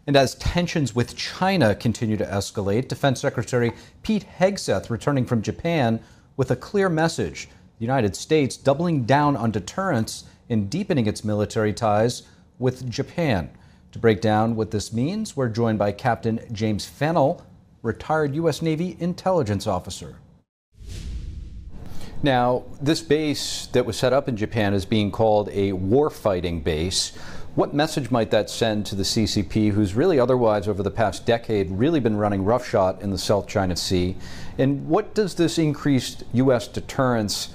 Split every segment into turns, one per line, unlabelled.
And as tensions with China continue to escalate, Defense Secretary Pete Hegseth returning from Japan with a clear message. The United States doubling down on deterrence and deepening its military ties with Japan. To break down what this means, we're joined by Captain James Fennell, retired U.S. Navy intelligence officer. Now, this base that was set up in Japan is being called a warfighting base. What message might that send to the CCP, who's really otherwise over the past decade really been running roughshod in the South China Sea? And what does this increased U.S. deterrence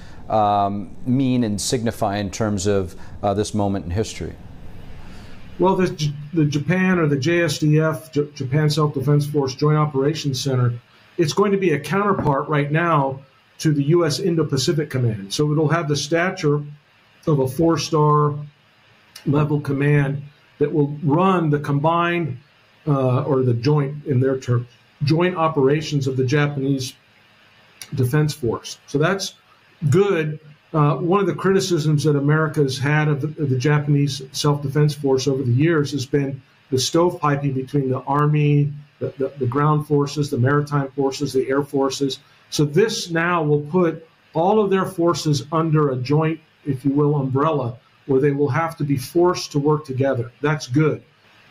mean and signify in terms of this moment in history?
Well, the Japan, or the JSDF, Japan Self-Defense Force Joint Operations Center, it's going to be a counterpart right now to the U.S. Indo-Pacific Command. So it'll have the stature of a four-star level command that will run the combined, or the joint, in their terms, joint operations of the Japanese Defense Force. So that's good. One of the criticisms that America has had of the Japanese Self-Defense Force over the years has been the stovepiping between the Army, the ground forces, the maritime forces, the air forces. So this now will put all of their forces under a joint, if you will, umbrella, where they will have to be forced to work together. That's good.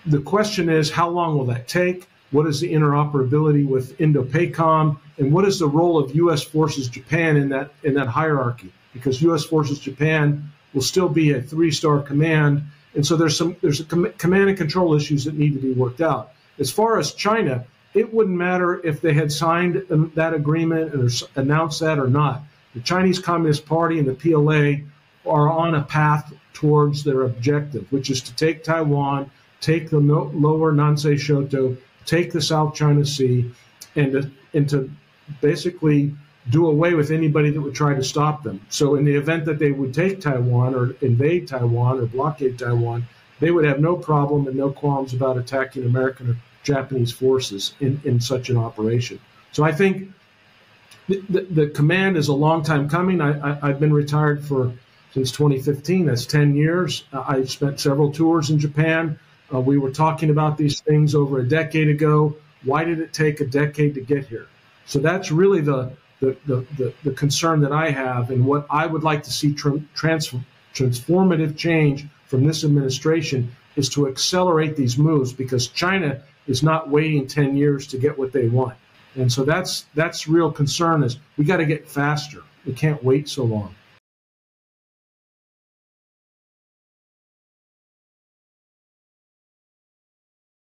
The question is, how long will that take? What is the interoperability with Indo-PACOM? And what is the role of U.S. Forces Japan in that hierarchy? Because U.S. Forces Japan will still be a three-star command. And so there's command and control issues that need to be worked out. As far as China, it wouldn't matter if they had signed that agreement or announced that or not. The Chinese Communist Party and the PLA are on a path towards their objective, which is to take Taiwan, take the lower Nansei Shoto, take the South China Sea, and to basically do away with anybody that would try to stop them. So in the event that they would take Taiwan or invade Taiwan or blockade Taiwan, they would have no problem and no qualms about attacking American or Japanese forces in such an operation. So I think the command is a long time coming. I've been retired since 2015. That's 10 years. I've spent several tours in Japan. We were talking about these things over a decade ago. Why did it take a decade to get here? So that's really the concern that I have, and what I would like to see transformative change from this administration is to accelerate these moves, because China is not waiting 10 years to get what they want. And so that's real concern, is we got to get faster. We can't wait so long.